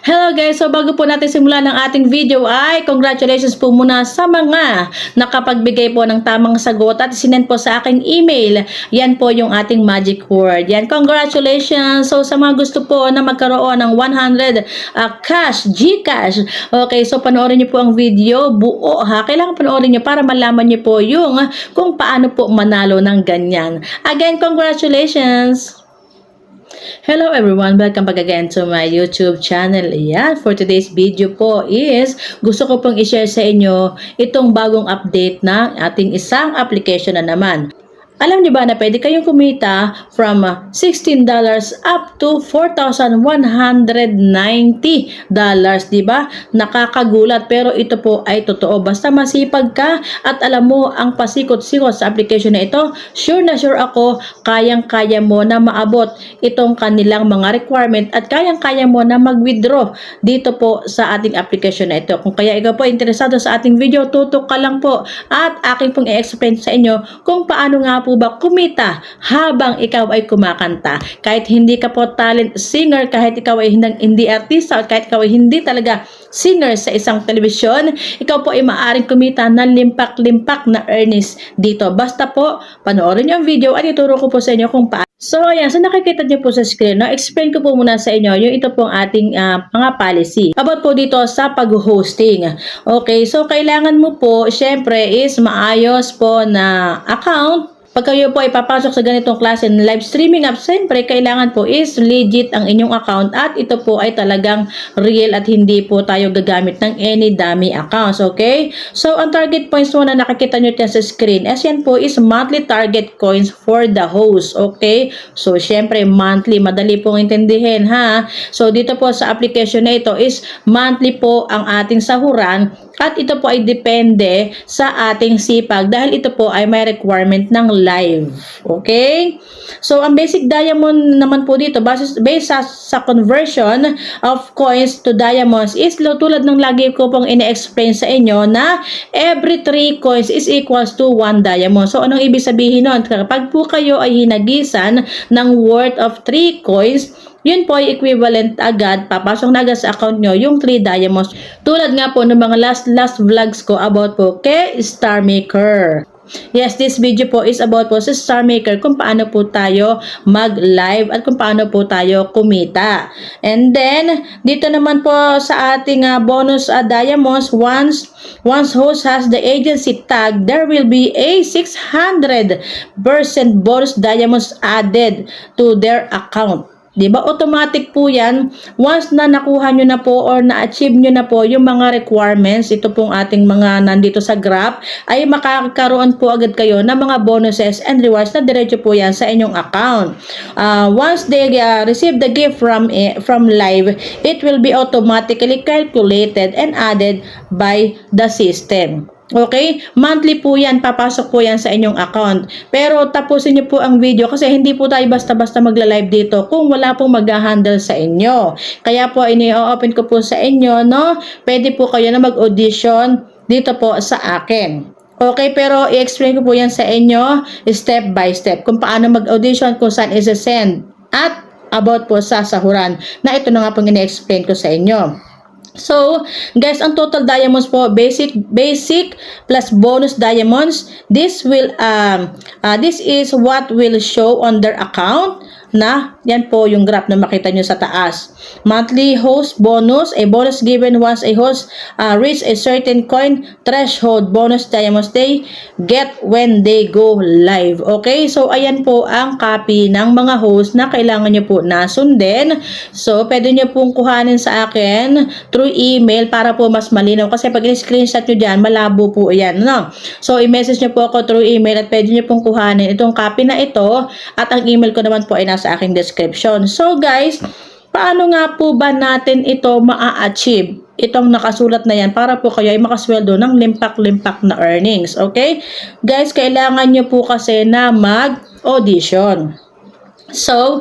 Hello guys! So bago po natin simulan ang ating video ay congratulations po muna sa mga nakapagbigay po ng tamang sagot at sinend po sa aking email. Yan po yung ating magic word. Yan, congratulations! So sa mga gusto po na magkaroon ng 100 cash, Gcash. Okay, so panoorin niyo po ang video buo ha. Kailangan panoorin niyo para malaman niyo po yung kung paano po manalo ng ganyan. Again, congratulations! Hello everyone! Welcome back again to my YouTube channel. Ayan, for today's video po is gusto ko pong i-share sa inyo itong bagong update na ating isang application na naman. Alam niyo ba na pwede kayong kumita from $16 up to $4,190, di ba? Nakakagulat pero ito po ay totoo. Basta masipag ka at alam mo ang pasikot-sikot sa application na ito, sure na sure ako kayang-kaya mo na maabot itong kanilang mga requirement at kayang-kaya mo na mag-withdraw dito po sa ating application na ito. Kung kaya ikaw po interesado sa ating video, tutok ka lang po at aking pong i-explain sa inyo kung paano nga po ba kumita habang ikaw ay kumakanta. Kahit hindi ka po talent singer, kahit ikaw ay hindi artista, at kahit ikaw ay hindi talaga singer sa isang telebisyon, ikaw po ay maaaring kumita ng limpak-limpak na earnings dito. Basta po, panoorin niyo ang video at ituro ko po sa inyo kung paano. So, ayan. So, nakikita niyo po sa screen, no? Explain ko po muna sa inyo yung ito pong ating mga policy. About po dito sa pag-hosting. Okay, so kailangan mo po, syempre, is maayos po na account. Pag kayo po ay papasok sa ganitong klase ng live streaming app, siyempre kailangan po is legit ang inyong account at ito po ay talagang real at hindi po tayo gagamit ng any dummy accounts, okay? So, ang target points mo na nakikita nyo dyan sa screen, as yan po is monthly target coins for the host, okay? So, siyempre monthly, madali pong intindihin ha? So, dito po sa application na ito is monthly po ang ating sahuran at ito po ay depende sa ating sipag dahil ito po ay may requirement ng live. Okay? So, ang basic diamond naman po dito, based sa conversion of coins to diamonds is tulad ng lagi ko pong ine-explain sa inyo na every 3 coins is equals to 1 diamond. So, anong ibig sabihin nun? Kapag po kayo ay hinagisan ng worth of 3 coins, yun po ay equivalent agad, papasok na agad sa account nyo yung 3 diamonds. Tulad nga po ng mga last vlogs ko about po kay Star Maker. Yes, this video po is about po sa Star Maker kung paano po tayo mag-live at kung paano po tayo kumita. And then, dito naman po sa ating bonus diamonds, once host has the agency tag, there will be a 600% bonus diamonds added to their account. Diba? Automatic po yan. Once na nakuha nyo na po or na-achieve nyo na po yung mga requirements, ito pong ating mga nandito sa graph, ay makakaroon po agad kayo ng mga bonuses and rewards na diretso po yan sa inyong account. Once they receive the gift from live, it will be automatically calculated and added by the system. Okay? Monthly po yan. Papasok po yan sa inyong account. Pero tapusin niyo po ang video kasi hindi po tayo basta-basta magla-live dito kung wala pong mag-handle sa inyo. Kaya po, ini-open ko po sa inyo, no? Pwede po kayo na mag-audition dito po sa akin. Okay, pero i-explain ko po yan sa inyo step by step. Kung paano mag-audition, kung saan isa-send. At about po sa sahuran. Na ito na nga pong ini-explain ko sa inyo. So, guys, ang total diamonds po, basic plus bonus diamonds, this is what will show on their account na yan po yung graph na makita nyo sa taas. Monthly host bonus, a bonus given once a host reach a certain coin threshold, bonus diamonds they get when they go live. Okay, so ayan po ang copy ng mga host na kailangan nyo po nasundin. So, pwede nyo pong kuhanin sa akin through email para po mas malinaw kasi pag in-screenshot nyo dyan, malabo po yan, no? So, i-message nyo po ako through email at pwede nyo pong kuhanin itong copy na ito at ang email ko naman po ay sa aking description. So guys, paano nga po ba natin ito maa-achieve? Itong nakasulat na yan para po kayo ay makasweldo ng limpak-limpak na earnings. Okay? Guys, kailangan nyo po kasi na mag-audition. So,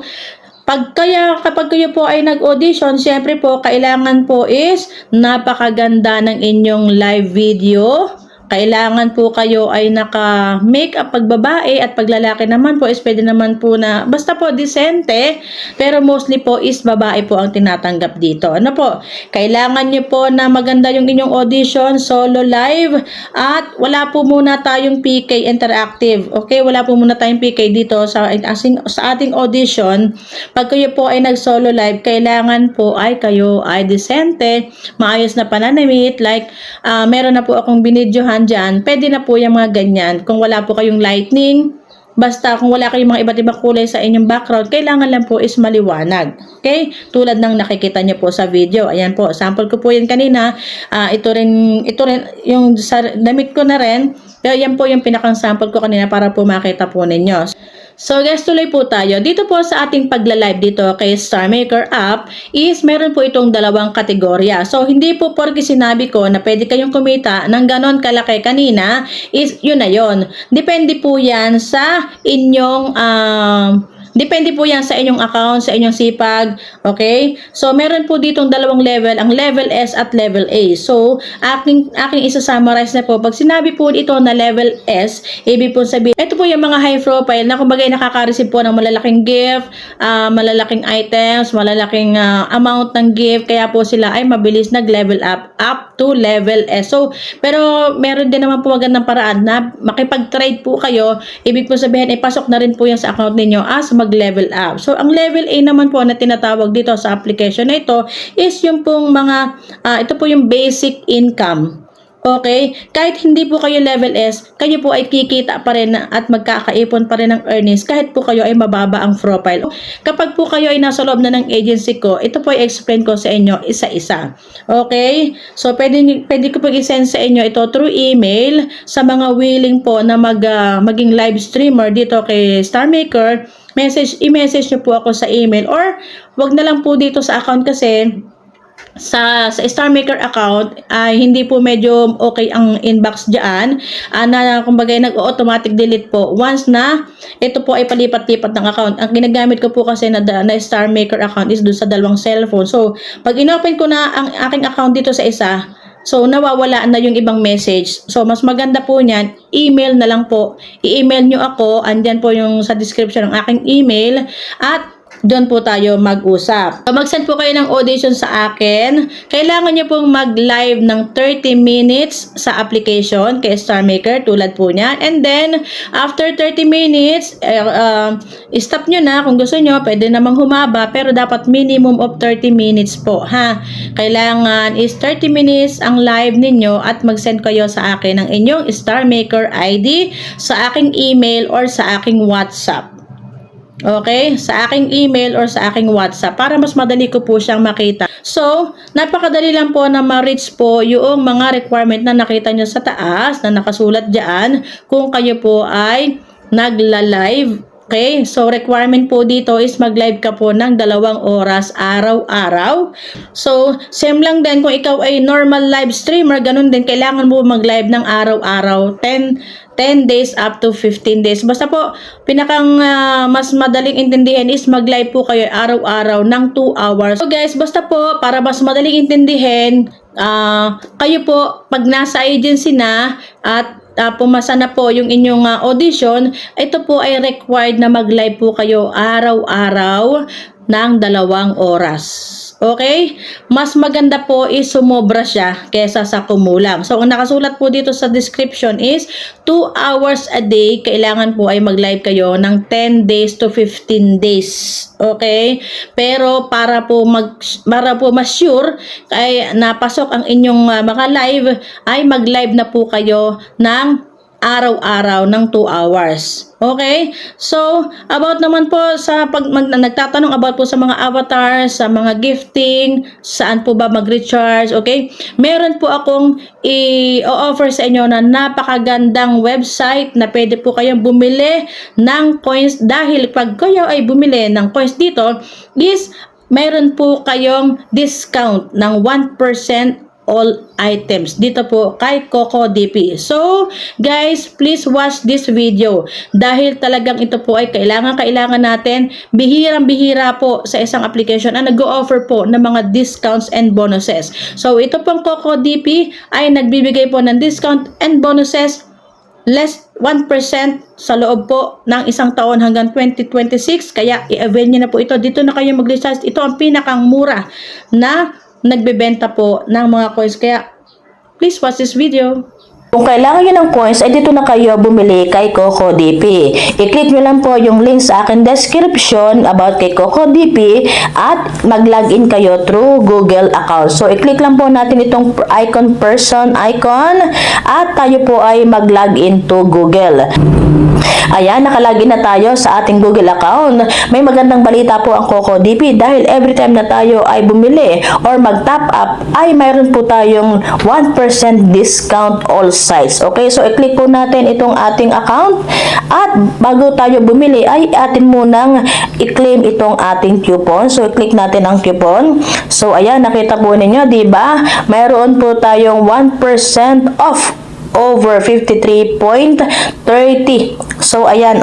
kapag kayo po ay nag-audition, syempre po, kailangan po is napakaganda ng inyong live video. kailangan po kayo ay naka-makeup pag babae at pag lalaki naman po is pwede naman po na basta po disente, pero mostly po is babae po ang tinatanggap dito. Ano po? Kailangan nyo po na maganda yung inyong audition, solo live, at wala po muna tayong PK interactive. Okay? Wala po muna tayong PK dito sa ating audition. Pag kayo po ay nag-solo live, kailangan po ay kayo ay disente, maayos na pananamit, like meron na po akong binidyohan dyan, pwede na po yung mga ganyan. Kung wala po kayong lightning, basta kung wala kayong mga iba't ibang kulay sa inyong background, kailangan lang po is maliwanag. Okay? Tulad ng nakikita nyo po sa video. Ayan po, sample ko po yan kanina. Ito rin yung damit ko na rin. Pero yan po yung pinakang sample ko kanina para po makita po ninyo. So guys, tuloy po tayo. Dito po sa ating pagla-live dito kay Star Maker app is meron po itong dalawang kategorya. So hindi po porke sinabi ko na pwede kayong kumita ng ganon kalaki kanina is yun na yun. Depende po yan sa inyong depende po yan sa inyong account, sa inyong sipag, okay? So, meron po ditong dalawang level, ang level S at level A. So, aking isa-summarize na po. Pag sinabi po ito na level S, ibig po sabihin, ito po yung mga high profile na kumbaga nakaka-receive po ng malalaking gift, malalaking items, malalaking amount ng gift, kaya po sila ay mabilis nag-level up to level S. So, pero meron din naman po magandang paraan na makipag-trade po kayo, ibig po sabihin, ipasok na rin po yan sa account ninyo as mag-level up. So, ang level A naman po na tinatawag dito sa application na ito is yung pong mga, ito po yung basic income. Okay? Kahit hindi po kayo level S, kayo po ay kikita pa rin at magkakaipon pa rin ng earnings kahit po kayo ay mababa ang profile. Kapag po kayo ay nasa loob na ng agency ko, ito po i-explain ko sa inyo isa-isa. Okay? So, pwede ko po i-send sa inyo ito through email sa mga willing po na maging live streamer dito kay Star Maker. I-message nyo po ako sa email or wag na lang po dito sa account kasi sa Star Maker account ay hindi po medyo okay ang inbox diyan na kumbaga nag-automatic delete po once na ito po ay palipat-lipat ng account. Ang ginagamit ko po kasi na Star Maker account is doon sa dalawang cellphone. So pag inopen ko na ang aking account dito sa isa, so nawawala na yung ibang message. So mas maganda po niyan, email na lang po. I-email nyo ako, andyan po yung sa description ng aking email at doon po tayo mag-usap. So, mag-send po kayo ng audition sa akin. Kailangan nyo pong mag-live ng 30 minutes sa application kay Star Maker, tulad po niya. And then, after 30 minutes, stop nyo na. Kung gusto nyo, pwede namang humaba, pero dapat minimum of 30 minutes po, ha? Kailangan is 30 minutes ang live ninyo at mag-send kayo sa akin ng inyong Star Maker ID sa aking email or sa aking WhatsApp. Okay? Sa aking email or sa aking WhatsApp para mas madali ko po siyang makita. So, napakadali lang po na ma-reach po yung mga requirement na nakita nyo sa taas na nakasulat dyan kung kayo po ay nagla-live. Okay? So, requirement po dito is mag-live ka po ng 2 oras araw-araw. So, same lang din kung ikaw ay normal live streamer, ganun din, kailangan mo mag-live ng araw-araw, 10 days up to 15 days. Basta po, pinakang mas madaling intindihin is mag-live po kayo araw-araw ng 2 hours. So guys, basta po, para mas madaling intindihin, kayo po, pag nasa agency na at pumasa na po yung inyong audition, ito po ay required na mag-live po kayo araw-araw ng 2 oras. Okay? Mas maganda po is sumobra siya kesa sa kumulang. So, ang nakasulat po dito sa description is 2 hours a day. Kailangan po ay mag-live kayo ng 10 days to 15 days. Okay? Pero para po mas sure ay napasok ang inyong mga live, ay mag-live na po kayo ng araw-araw ng 2 hours. Okay? So, about naman po sa nagtatanong about po sa mga avatars, sa mga gifting, saan po ba mag-recharge, okay? Meron po akong i-offer sa inyo na napakagandang website na pwede po kayong bumili ng coins dahil pag kayo ay bumili ng coins dito is meron po kayong discount ng 1% all items dito po kay Coco DP. So, guys, please watch this video dahil talagang ito po ay kailangan natin. Bihirang-bihira po sa isang application ang nag-o-offer po ng mga discounts and bonuses. So, ito pong Coco DP ay nagbibigay po ng discount and bonuses less 1% sa loob po ng isang taon hanggang 2026. Kaya i-avail nyo na po ito. Dito na kayo mag-recharge. Ito ang pinakang mura na nagbebenta po ng mga coins. Kaya please watch this video. Kung kailangan nyo ng coins, ay dito na kayo bumili kay Coco DP. I-click nyo lang po yung link sa akin description about kay Coco DP at mag-login kayo through Google account. So, i-click lang po natin itong person icon at tayo po ay mag-login to Google. Ayan, nakalagin na tayo sa ating Google account. May magandang balita po ang Coco DP dahil every time na tayo ay bumili or mag-top up ay mayroon po tayong 1% discount all sites. Okay, so i-click po natin itong ating account at bago tayo bumili ay atin munang i-claim itong ating coupon. So i-click natin ang coupon. So ayan, nakita po ninyo, di ba? Mayroon po tayong 1% off over 53.30. So ayan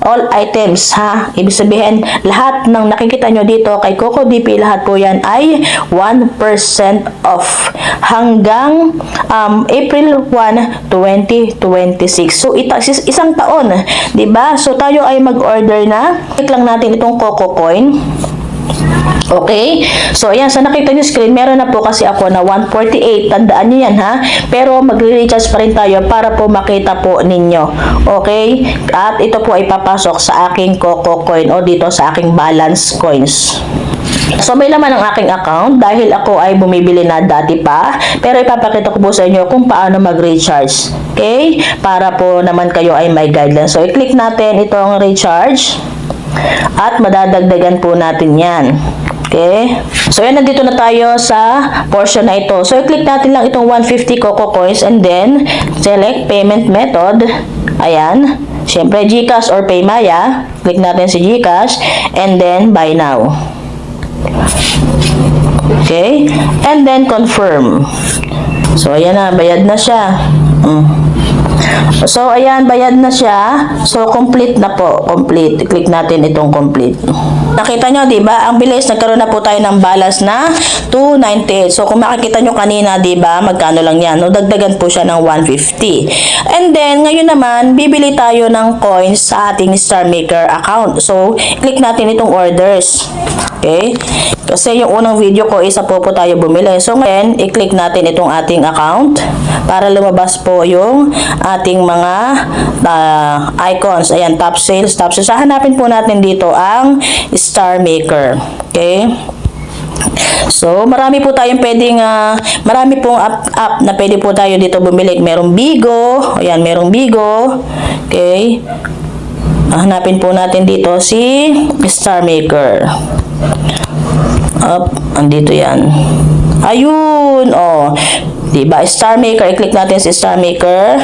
all items ha. Ibig sabihin lahat ng nakikita nyo dito kay Coco DP, lahat po yan ay 1% off hanggang April 1, 2026. So isang taon, 'di ba? So tayo ay mag-order na. Click lang natin itong Coco Coin. Okay? So, ayan. Sa nakita nyo screen, meron na po kasi ako na 148. Tandaan nyo yan, ha? Pero, magre-recharge pa rin tayo para po makita po ninyo. Okay? At ito po ay papasok sa aking Coco Coin o dito sa aking balance coins. So, may laman ang aking account dahil ako ay bumibili na dati pa. Pero, ipapakita ko po sa inyo kung paano mag-recharge. Okay? Para po naman kayo ay may guidelines. So, i-click natin itong recharge. At madadagdagan po natin yan. Okay? So, yan, nandito na tayo sa portion na ito. So, i-click natin lang itong 150 Coco Coins and then, select payment method. Ayan. Siyempre, GCash or Paymaya. Click natin si GCash and then, buy now. Okay? And then, confirm. So, ayan na. Bayad na siya. So, ayan, bayad na siya. So, complete na po. Complete. Click natin itong complete. Nakita nyo, diba? Ang bilis, nagkaroon na po tayo ng balance na 298. So, kung makikita nyo kanina, diba? Magkano lang yan? No, dagdagan po siya ng 150. And then, ngayon naman, bibili tayo ng coins sa ating Star Maker account. So, click natin itong orders. Okay? Kasi yung unang video ko, isa po tayo bumili. So, ngayon, i-click natin itong ating account para lumabas po yung ating mga icons. Ayan, top sales, top sales. Hanapin po natin dito ang Star Maker. Okay? So, marami po tayong pwedeng, marami pong app na pwede po tayo dito bumili. Merong Bigo. Ayan, merong Bigo. Okay? Hanapin po natin dito si Star Maker. Up, andito yan. Ayun, diba? Star Maker, i-click natin si Star Maker.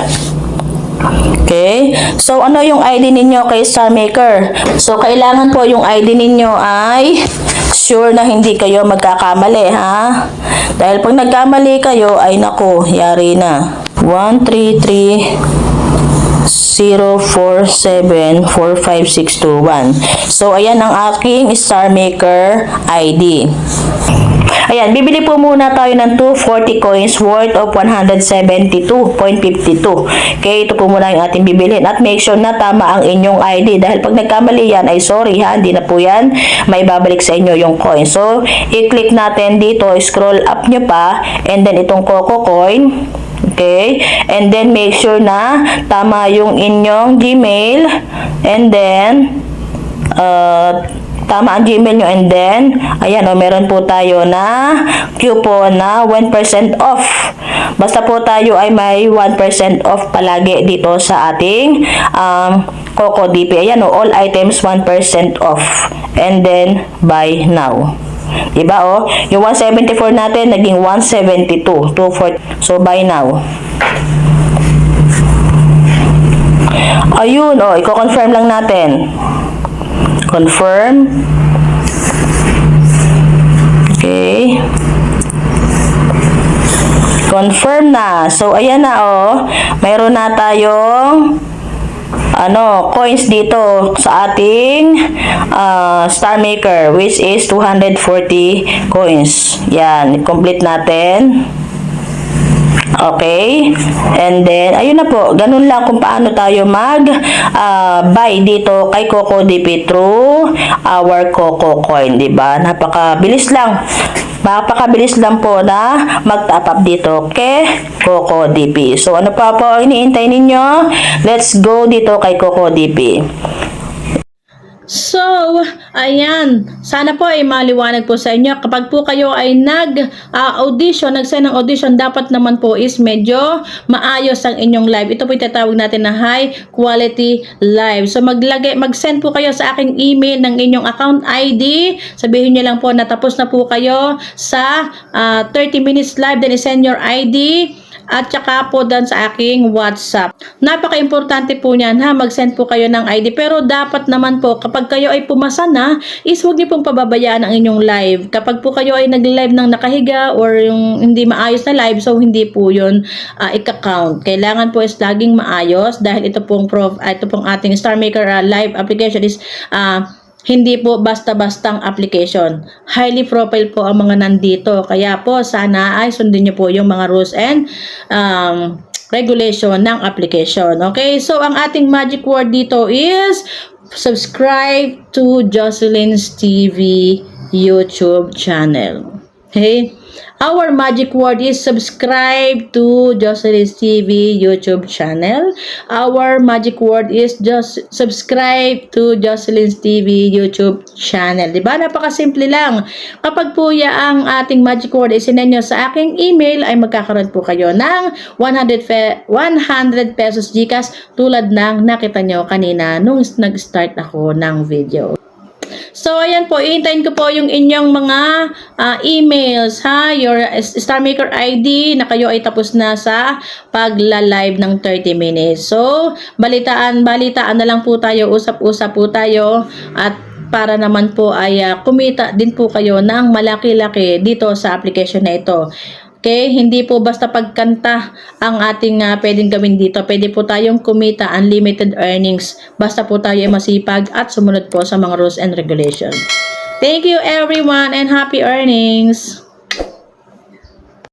Okay? So, ano yung ID ninyo kay Star Maker? So, kailangan po yung ID ninyo ay sure na hindi kayo magkakamali, ha? Dahil pag nagkamali kayo, ay naku, yari na. 13304745621. So, ayan ang aking Star Maker ID. Ayan, bibili po muna tayo ng 240 coins worth of 172.52. Okay, ito po muna yung ating bibilhin. At make sure na tama ang inyong ID. Dahil pag nagkamali yan, ay sorry ha, hindi na po yan may babalik sa inyo yung coin. So, i-click natin dito, scroll up nyo pa, and then itong Coco Coin. Okay? And then, make sure na tama yung inyong Gmail. And then, tama ang Gmail nyo. And then, ayan meron po tayo na coupon na 1% off. Basta po tayo ay may 1% off palagi dito sa ating Coco DP. Ayan all items 1% off. And then, buy now. Diba yung 174 natin naging 172, 240. So buy now. Ayun, i-confirm lang natin. Confirm. Okay. confirm na. So, ayan na mayroon na tayong coins dito sa ating Star Maker, which is 240 coins. Yan, complete natin. Okay, and then ayun na po, ganun lang kung paano tayo buy dito kay CocoDP through our Coco Coin, di ba? Napakabilis lang po na mag-top up dito kay CocoDP. So ano pa po ang iniintay ninyo? Let's go dito kay CocoDP. So, ayan. Sana po ay maliwanag po sa inyo. Kapag po kayo ay nag-send ng audition, dapat naman po is medyo maayos ang inyong live. Ito po itatawag natin na high quality live. So, mag-send po kayo sa aking email ng inyong account ID. Sabihin nyo lang po na tapos na po kayo sa 30 minutes live. Then, send your ID. At saka po dan sa aking WhatsApp. Napaka-importante po niyan mag-send po kayo ng ID. Pero dapat naman po kapag kayo ay pumasa na, is huwag niyo pong pababayaan ang inyong live. Kapag po kayo ay nag-live ng nakahiga or yung hindi maayos na live, so hindi po yun ika-count. Kailangan po is laging maayos dahil ito pong ating Star Maker live application is hindi po basta-bastang application. Highly profile po ang mga nandito. Kaya po, sana ay sundin niyo po yung mga rules and regulation ng application. Okay? So, ang ating magic word dito is subscribe to Jocelyn's TV YouTube channel. Okay? Our magic word is subscribe to Jocelyn's TV YouTube channel. Our magic word is just subscribe to Jocelyn's TV YouTube channel. Diba? Napakasimple lang. Kapag po ang ating magic word ay sinend nyo sa aking email, ay magkakaroon po kayo ng 100 pesos GCash tulad ng nakita nyo kanina nung nag-start ako ng video. So, ayan po, ihintayin ko po yung inyong mga emails, your Star Maker ID na kayo ay tapos na sa pagla-live ng 30 minutes. So, balitaan na lang po tayo, usap-usap po tayo, at para naman po ay kumita din po kayo ng malaki-laki dito sa application na ito. Okay, hindi po basta pagkanta ang ating pwedeng gawin dito. Pwede po tayong kumita, unlimited earnings. Basta po tayo masipag at sumunod po sa mga rules and regulations. Thank you everyone and happy earnings!